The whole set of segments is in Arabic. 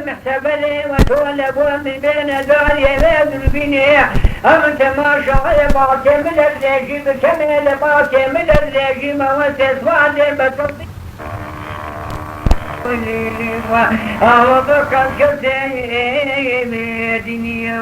محتبلي وتولب من بين داري بيد البنية أمنت ما شاء باطي من الرجيم كميل باطي من الرجيم وتسوالي بتصديق وضكت كتير بدنيا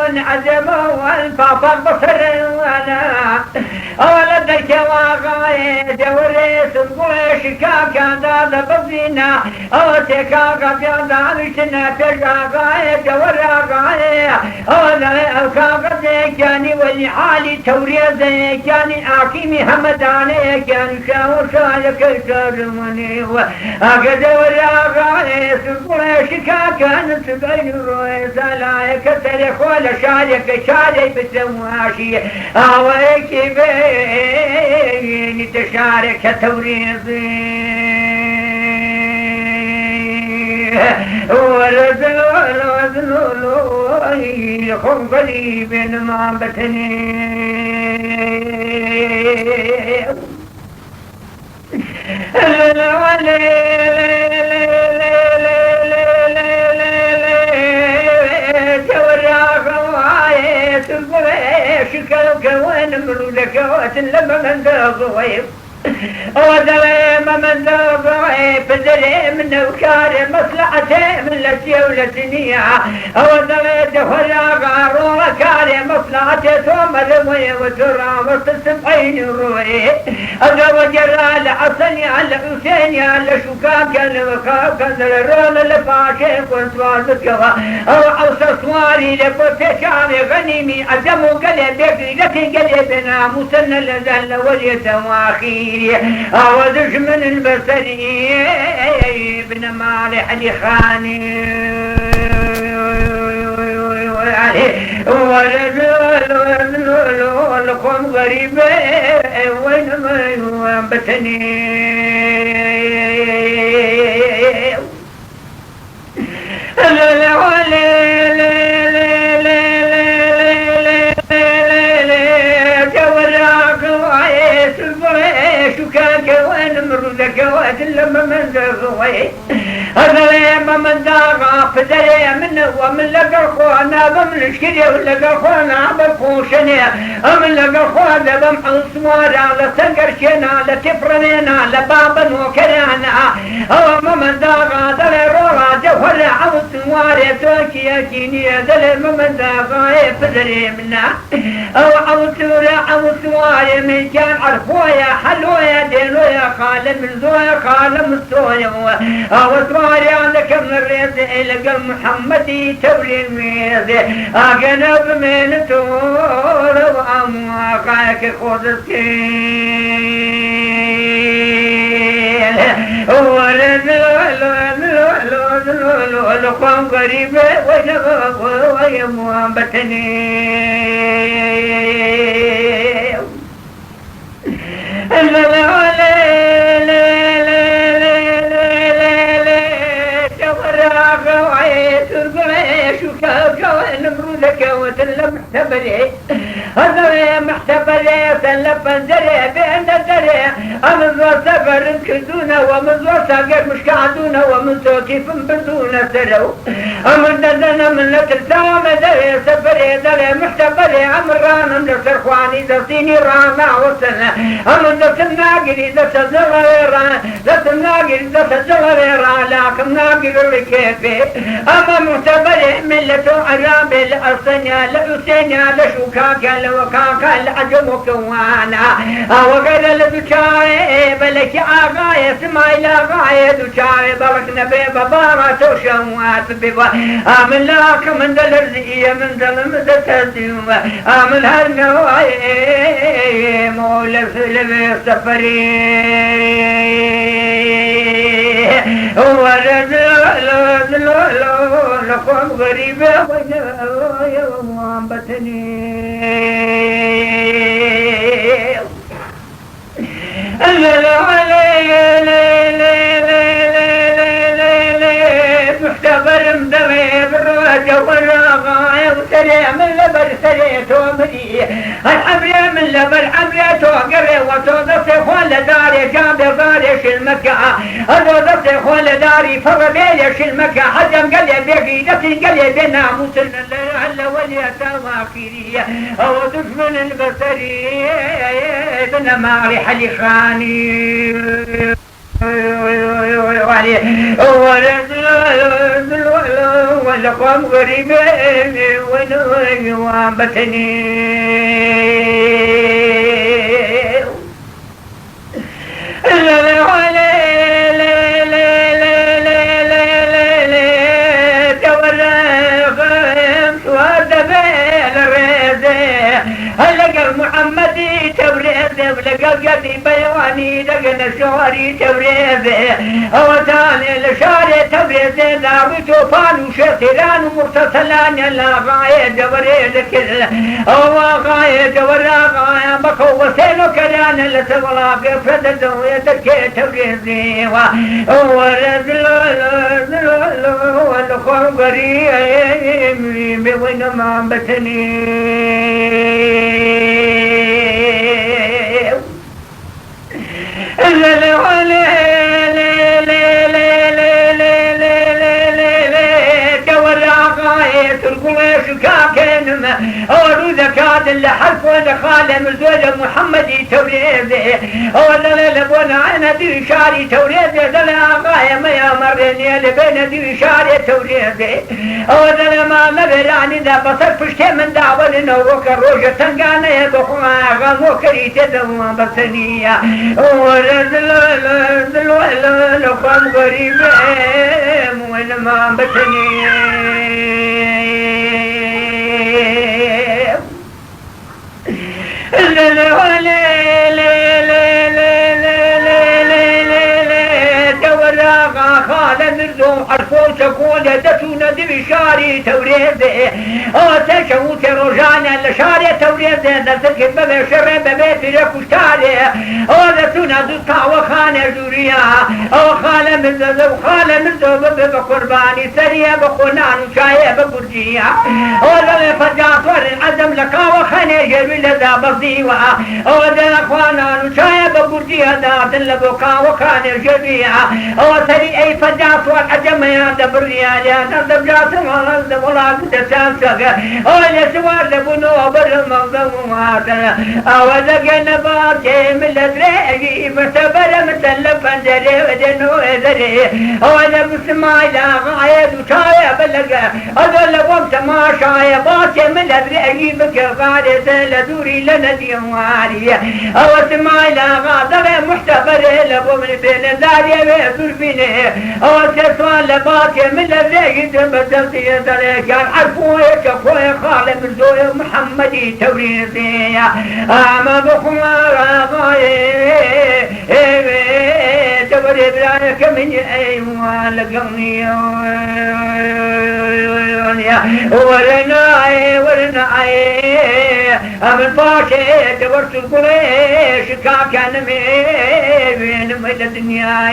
ومن عزم والبابا بصر وانا ولدك واغاية جوريس القريش كاكا دادا بزينا اوتكاكا بيضا بشنا تجاغاية جوراغاية اوكاكا زيكاني والحالي توريا زيكاني اكيمي همداني كان شاوشايك الكرمني واكا جوراغاية القريش كاكا نتبين الرويس لايك تريخ ولا شالك شالي بسواشي اويكي بين تشارك توريضي ورزل خم قريب ما بتني كوين مرودك وتلم من ذوقي ودلي من ذوقي بدلي من وكاري مصلحتي من لسيولتني ودلي دخل غارو وكاري مصلحتي ثم ذوي وترى وتسبعين روي أذو جلال حسني على حسيني على شكاك الوكاك الرول الفاشي كنت والبكوا أو عوص صواري لقوت شعري غنيمي أدمو قلبي لكي قلبنا مسنى لذل واليتواخي أوذج من البصري ابن مالح لخاني ولكم غريب وين ما ينبتني لما من ذوي هذا لما من داغا فدري منه ومن لقى خونا بمن شكري ولقى خونا بفوشني ومن لقى خونا بمحل سوارا لسنقرشنا لتفرنينا لبابا وكرانا وما من داغا دلي رورا جوهر عوض سواري توكي يكيني دلي من داغا فدري منه او عوض سواري من كان عرفويا حلويا دينويا خالد من زويا خالد مستويا وصواري عندك من الرياض إلى محمدي تولي الميز أقنب من تور وأمواقعك خذ السكين ولقوم قريب ويموان بتني نمرودك وتلم محتبلي هذا محتبلي سلف الزرع بين الزرع أمن ذو سفر كدونا ومن ذو ساقر مش قعدونا ومن ذو كيف بدونا سروا أمن دزنا من لتلسام درع سفر درع محتبلي عمرانا من السرخواني دسيني رانا وسنا أمن دسنا قري دسنا قري لكن ناقر لكيفي أما محتبلي ملته عرام الأرسنيا لأسنيا لشوكاكا لوكاكا لأجمك وانا وغير لدوشاي بلك آغاية سمايل آغاية دوشاي بلك نبي ببارة وشوات ببا آمن لاك من دلرزية من دلم دتديم آمن هالنواي مولى في السفري لكم غريبة ويوم بتني محتبر مدمي تومري الحمري من لبل حمري توقري وتوضف خول داري جابر داريش المكة الوضف خول داري فربيليش المكة حجم قال لي بقيدتي قال لي بناموس اللي وليتا واخيري او دشمن البصري ابن ماري حلي خاني ولقوم غريبين وانبتني محمدي تبريز لقى قدي بيواني لقنا الشواري تبريز وثاني الشاري تبريز داوي توفان وشتران ومرتسلان يلا غاية جبريز كل غاية جبرا غاية بكو وسينو كلان لسولاق فددو يدكي تبريزي ورزل والخور قريب بوين ما بتني أولو ذكاد اللي حرفوا لخالة مزوجة محمدي توريزي أولا لبونا عنا دي شاري توريزي دلا غاية ما يمرني لبين دي شاري توريزي أولا ما مبراني دا بصر فشتي من دعوة لنوك الروجة تنقانا يبخوا غمو كريت دوما بصنية أولا لخوام غريبة وين ما بصنية حرفو تكون دتونا دي شاري توريزي تشو تروجانا لشاري توريزي نسكت ببي شرين ببيت لكشتاري دتونا دتا وخانة جوريا خالة من ذو ببي بقرباني سريا بخونان وشاية بقرجيا ولما فجاطور العزم لكا وخانة جروي لذا بصيوة ودل اخوانان وشاية بقرجيا دات لبكا وخانة جرويا سري اي فجاطور عجم يا دبريا يا دبجات ما دبلاك دسانسك ولا سوار دبنو بالمظلومات اودك نبات من الريق بسبر مثل فنجري ودنو ذري ولا بسمع لا غايد وشايا بلغ اذل قوم ما شايا بات من الريق بك غارد لدوري لندي واري او سمع لا غادر محتبر لبو من بين داري بيرفيني او سوال لبات من الريق بدلتي ذلك عرفوك اخويا خالد من زوي محمدي توريزي اما بخمار غايه تبري برايك من ايوان لقوني ورناي امن باشي تبرت القريش كاكا نمي بين مدى الدنيا